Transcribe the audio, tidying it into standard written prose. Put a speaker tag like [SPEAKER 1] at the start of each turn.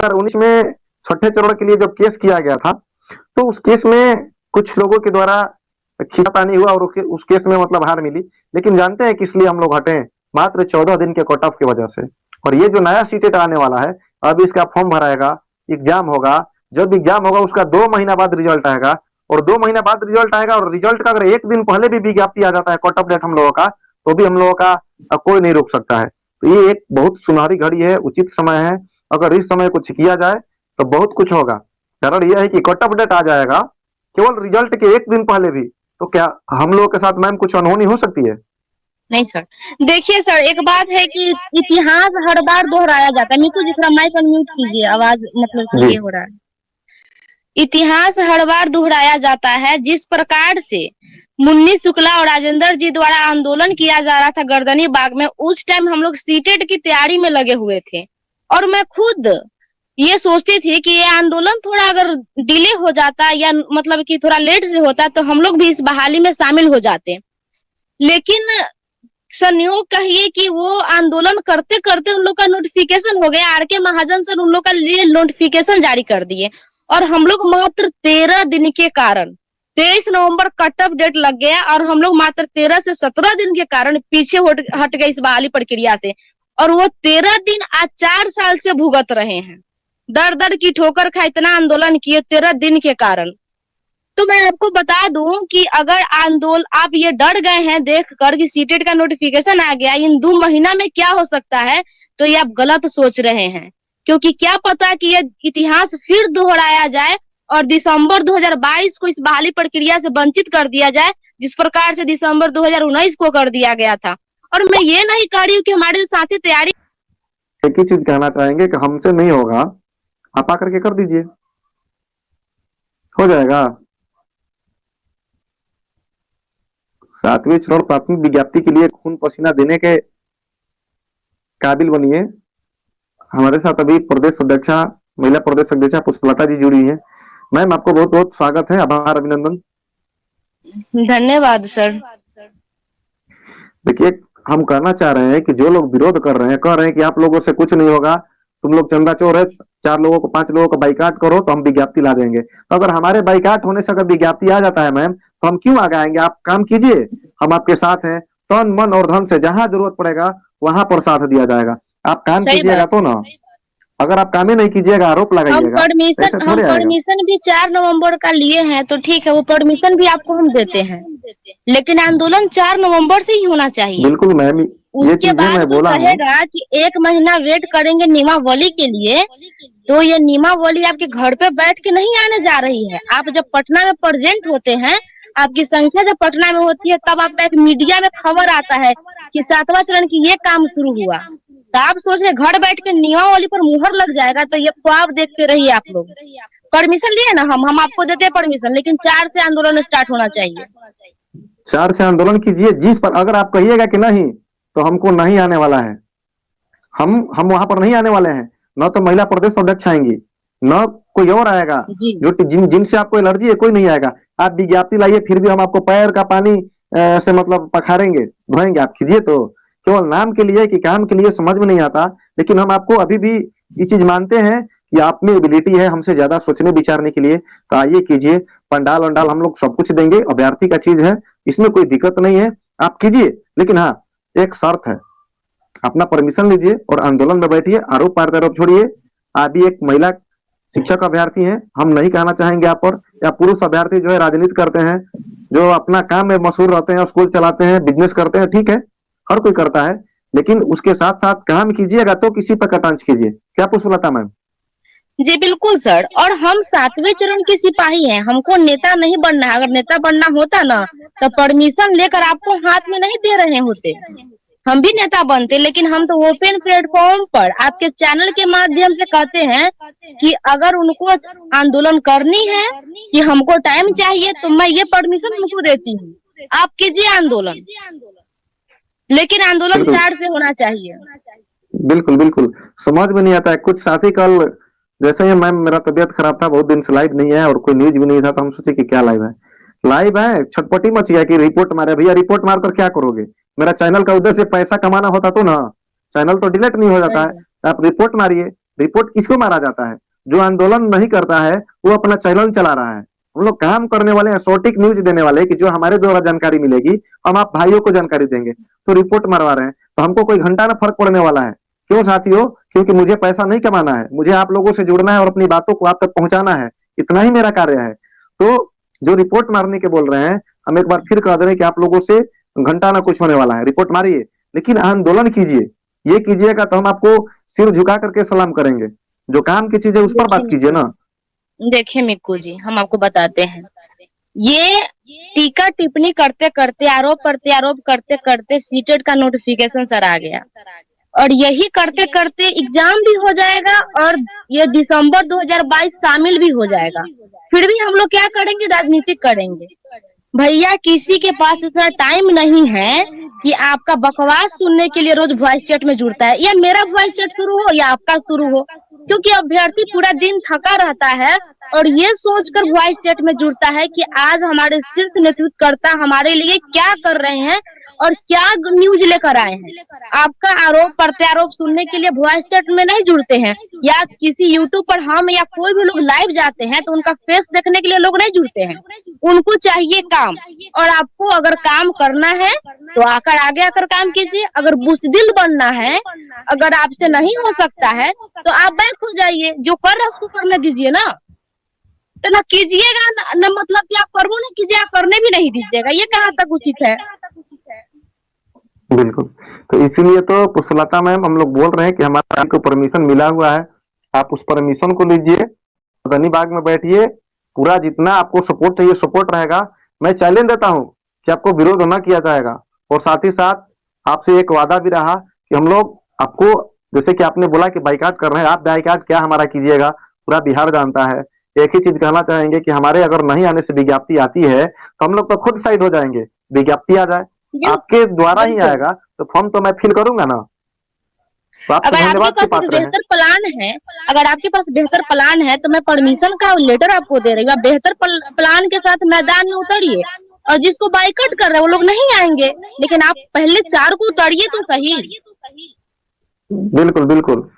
[SPEAKER 1] 2019 में छठे चरण के लिए जब केस किया गया था, तो उस केस में कुछ लोगों के द्वारा खींचातानी हुआ और उस केस में मतलब हार मिली। लेकिन जानते हैं किस लिए हम लोग हटे? मात्र 14 दिन के कट ऑफ की वजह से। और ये जो नया सीटेट आने वाला है, अब इसका फॉर्म भराएगा, एग्जाम होगा। जब एग्जाम होगा उसका 2 महीना बाद रिजल्ट आएगा, और 2 महीना बाद रिजल्ट आएगा, और रिजल्ट का अगर एक दिन पहले भी विज्ञप्ति आ जाता है कट ऑफ डेट हम लोगों का, तो भी हम लोगों का कोई नहीं रोक सकता है। तो ये एक बहुत सुनहरी घड़ी है, उचित समय है। अगर इस समय कुछ किया जाए तो बहुत कुछ होगा। कारण यह है कि कट ऑफ डेट आ जाएगा केवल रिजल्ट के एक दिन पहले भी, तो क्या हम लोगों के साथ मैम कुछ अनहोनी हो सकती है?
[SPEAKER 2] नहीं सर, देखिए सर, एक बात है कि इतिहास हर बार दोहराया जाता है। मीकू जी थोड़ा माइक अनम्यूट कीजिए, आवाज मतलब ये हो रहा है। इतिहास हर बार दोहराया जाता है। जिस प्रकार से मुन्नी शुक्ला और राजेंद्र जी द्वारा आंदोलन किया जा रहा था गर्दनी बाग में, उस टाइम हम लोग सीटेट की तैयारी में लगे हुए थे, और मैं खुद ये सोचती थी कि ये आंदोलन थोड़ा अगर डिले हो जाता या मतलब कि थोड़ा लेट से होता तो हम लोग भी इस बहाली में शामिल हो जाते। लेकिन संयोग कहिए कि वो आंदोलन करते करते उन लोग का नोटिफिकेशन हो गया, आर.के. महाजन सर उन लोग का लिए नोटिफिकेशन जारी कर दिए, और हम लोग मात्र 13 दिन के कारण 23 नवंबर कट ऑफ डेट लग गया, और हम लोग मात्र 13 से 17 दिन के कारण पीछे हट गए इस बहाली प्रक्रिया से। और वो 13 दिन आज 4 साल से भुगत रहे हैं। दर दर की ठोकर खा इतना आंदोलन किए 13 दिन के कारण। तो मैं आपको बता दूं कि अगर आंदोलन आप ये डर गए हैं देखकर कि सीटेट का नोटिफिकेशन आ गया इन 2 महीना में क्या हो सकता है, तो ये आप गलत सोच रहे हैं। क्योंकि क्या पता कि ये इतिहास फिर दोहराया जाए और दिसंबर 2022 को इस बहाली प्रक्रिया से वंचित कर दिया जाए, जिस प्रकार से दिसंबर 2019 को कर दिया गया था। और मैं ये नहीं कह रही हूँ कि हमारे जो साथी तैयारी,
[SPEAKER 1] एक ही चीज कहना चाहेंगे कि हमसे नहीं होगा, आप आकर के कर दीजिए, हो जाएगा। 7वें चरण प्राथमिक विज्ञप्ति के लिए खून पसीना देने के काबिल बनिए। हमारे साथ अभी प्रदेश अध्यक्षा, महिला प्रदेश अध्यक्षा पुष्पलता जी जुड़ी हैं। मैम आपको बहुत बहुत स्वागत है, आभार, अभिनंदन।
[SPEAKER 2] धन्यवाद सर।
[SPEAKER 1] देखिए, हम कहना चाह रहे हैं कि जो लोग विरोध कर रहे हैं, कह रहे हैं कि आप लोगों से कुछ नहीं होगा, तुम लोग चंदा चोर है, 4 लोगों को 5 लोगों को बाइकाट करो तो हम विज्ञप्ति ला देंगे। तो अगर हमारे बाइकाट होने से अगर विज्ञप्ति आ जाता है मैम, तो हम क्यों आगे आएंगे? आप काम कीजिए, हम आपके साथ हैं, तन मन और धन से जहां जरूरत पड़ेगा वहां पर साथ दिया जाएगा। आप काम कीजिएगा तो ना, अगर आप काम ही नहीं कीजिएगा आरोप लगाइएगा।
[SPEAKER 2] हम परमिशन भी 4 नवंबर का लिए हैं, तो ठीक है, वो परमिशन भी आपको हम देते हैं, लेकिन आंदोलन 4 नवंबर से ही होना चाहिए।
[SPEAKER 1] बिल्कुल मैम,
[SPEAKER 2] उसके बाद वो कहेगा कि 1 महीना वेट करेंगे नियमावली के लिए, तो ये नियमावली आपके घर पे बैठ के नहीं आने जा रही है। आप जब पटना में प्रेजेंट होते हैं, आपकी संख्या जब पटना में होती है, तब आपका एक मीडिया में खबर आता है कि 7वां चरण की ये काम शुरू हुआ, तो आप सोच रहे घर बैठ के नियमावली पर मुहर लग जाएगा। तो ये ख्वाब देखते रहिए आप लोग। परमिशन लिए ना, हम आपको देते हैं परमिशन, लेकिन 4 से आंदोलन स्टार्ट होना चाहिए।
[SPEAKER 1] 4 से आंदोलन कीजिए, जिस पर अगर आप कहिएगा कि नहीं तो हमको नहीं आने वाला है, हम वहां पर नहीं आने वाले हैं। न तो महिला प्रदेश अध्यक्ष आएंगी, न कोई और आएगा, जो जिनसे आपको एलर्जी है कोई नहीं आएगा। आप विज्ञप्ति लाइए, फिर भी हम आपको पैर का पानी से मतलब पखारेंगे, धोएंगे। आप कीजिए तो केवल नाम के लिए कि काम के लिए समझ में नहीं आता, लेकिन हम आपको अभी भी ये चीज मानते हैं कि आप में एबिलिटी है हमसे ज्यादा सोचने विचारने के लिए। तो आइए कीजिए, पंडाल वंडाल हम लोग सब कुछ देंगे, अभ्यर्थी का चीज है, इसमें कोई दिक्कत नहीं है, आप कीजिए। लेकिन हाँ, एक शर्त है, अपना परमिशन लीजिए और आंदोलन में बैठिए, आरोप प्रत्यारोप छोड़िए। आप भी एक महिला शिक्षक अभ्यर्थी हैं, हम नहीं कहना चाहेंगे आप पर, या पुरुष अभ्यर्थी जो है राजनीति करते हैं, जो अपना काम में मशहूर रहते हैं, स्कूल चलाते हैं, बिजनेस करते हैं, ठीक है, हर कोई करता है, लेकिन उसके साथ साथ काम कीजिएगा तो किसी पर कटांच कीजिए। क्या पुष्पलता मैम?
[SPEAKER 2] जी बिल्कुल सर, और हम 7वें चरण के सिपाही हैं, हमको नेता नहीं बनना है। अगर नेता बनना होता ना, तो परमिशन लेकर आपको हाथ में नहीं दे रहे होते, हम भी नेता बनते। लेकिन हम तो ओपन प्लेटफॉर्म पर आपके चैनल के माध्यम से कहते हैं कि अगर उनको आंदोलन करनी है कि हमको टाइम चाहिए, तो मैं ये परमिशन उनको देती हूँ, आप कीजिए आंदोलन, लेकिन आंदोलन 4 से होना चाहिए।
[SPEAKER 1] बिल्कुल बिल्कुल, समझ में नहीं आता है। कुछ साथी कल जैसे ही मैम मेरा तबियत खराब था, बहुत दिन से लाइव नहीं है और कोई न्यूज भी नहीं था, तो हम सोचे कि क्या लाइव है, छटपटी मच गया कि रिपोर्ट मारे। भैया रिपोर्ट मारकर क्या करोगे? मेरा चैनल का उद्देश्य पैसा कमाना होता तो ना, चैनल तो डिलीट नहीं हो जाता है। आप रिपोर्ट मारिए, रिपोर्ट किसको मारा जाता है? जो आंदोलन नहीं करता है वो अपना चैनल चला रहा है। हम लोग काम करने वाले हैं, सॉटिक न्यूज देने वाले कि जो हमारे द्वारा जानकारी मिलेगी हम आप भाइयों को जानकारी देंगे, तो रिपोर्ट मरवा रहे हैं। तो हमको कोई घंटा ना फर्क पड़ने वाला है। क्यों साथियों? क्योंकि मुझे पैसा नहीं कमाना है, मुझे आप लोगों से जुड़ना है और अपनी बातों को आप तक पहुंचाना है। इतना ही मेरा कार्य है। तो जो रिपोर्ट मारने के बोल रहे हैं, हम एक बार फिर कह दे रहे हैं कि आप लोगों से घंटा ना कुछ होने वाला है। रिपोर्ट मारिए, लेकिन आंदोलन कीजिए। ये कीजिएगा तो हम आपको सिर झुका करके सलाम करेंगे। जो काम की चीज है उस पर बात कीजिए ना।
[SPEAKER 2] देखिए मिक्कू जी, हम आपको बताते हैं, ये टीका टिप्पणी करते करते, आरोप प्रत्यारोप करते करते सीटेट का नोटिफिकेशन सर आ गया, और यही करते करते एग्जाम भी हो जाएगा और ये दिसंबर 2022 शामिल भी हो जाएगा। फिर भी हम लोग क्या करेंगे? राजनीतिक करेंगे। भैया किसी के पास इतना टाइम नहीं है कि आपका बकवास सुनने के लिए रोज वॉइस चैट में जुड़ता है। या मेरा वॉइस चैट शुरू हो या आपका शुरू हो, क्योंकि अभ्यर्थी पूरा दिन थका रहता है और ये सोचकर वॉइस चैट में जुड़ता है कि आज हमारे शीर्ष नेतृत्वकर्ता हमारे लिए क्या कर रहे हैं और क्या न्यूज लेकर आए हैं। आपका आरोप प्रत्यारोप सुनने के लिए वॉइस चैट में नहीं जुड़ते हैं, या किसी यूट्यूब पर हम या कोई भी लोग लाइव जाते हैं तो उनका फेस देखने के लिए लोग नहीं जुड़ते हैं। उनको चाहिए काम, और आपको अगर काम करना है तो आकर आगे आकर काम कीजिए। अगर बुजदिल बनना है, अगर आपसे नहीं हो सकता है तो आप बैक हो जाइए। जो कर रहा है उसको करने दीजिए ना। तो ना कीजिएगा ना मतलब कि आप करबो ना कीजिए, आप करने भी नहीं दीजिएगा। ये कहाँ तक उचित है?
[SPEAKER 1] बिल्कुल। तो इसीलिए तो पुष्पलता मैम हम लोग बोल रहे हैं कि हमारा आपको परमिशन मिला हुआ है, आप उस परमिशन को लीजिए, मदनी बाग में बैठिए, पूरा जितना आपको सपोर्ट चाहिए सपोर्ट रहेगा। मैं चैलेंज देता हूं कि आपको विरोध न किया जाएगा। और साथ ही साथ आपसे एक वादा भी रहा कि हम लोग आपको, जैसे कि आपने बोला कि बाइकाट कर रहे हैं, आप बाइकाट क्या हमारा कीजिएगा, पूरा बिहार जानता है। एक ही चीज कहना चाहेंगे कि हमारे अगर नहीं आने से विज्ञप्ति आती है तो हम लोग तो खुद साइड हो जाएंगे। विज्ञप्ति आ जाए, आपके द्वारा ही आएगा तो फॉर्म तो मैं फिल करूंगा ना। तो आपको
[SPEAKER 2] अगर आपके
[SPEAKER 1] धन्यवाद के
[SPEAKER 2] पास
[SPEAKER 1] पात्र हैं।
[SPEAKER 2] बेहतर प्लान है, अगर आपके पास बेहतर प्लान है तो मैं परमिशन का लेटर आपको दे रही हूँ। आप बेहतर प्लान के साथ मैदान में उतरिए, और जिसको बाइकआउट कर रहे हैं वो लोग नहीं आएंगे, लेकिन आप पहले 4 को उतरिए तो सही।
[SPEAKER 1] बिल्कुल बिल्कुल।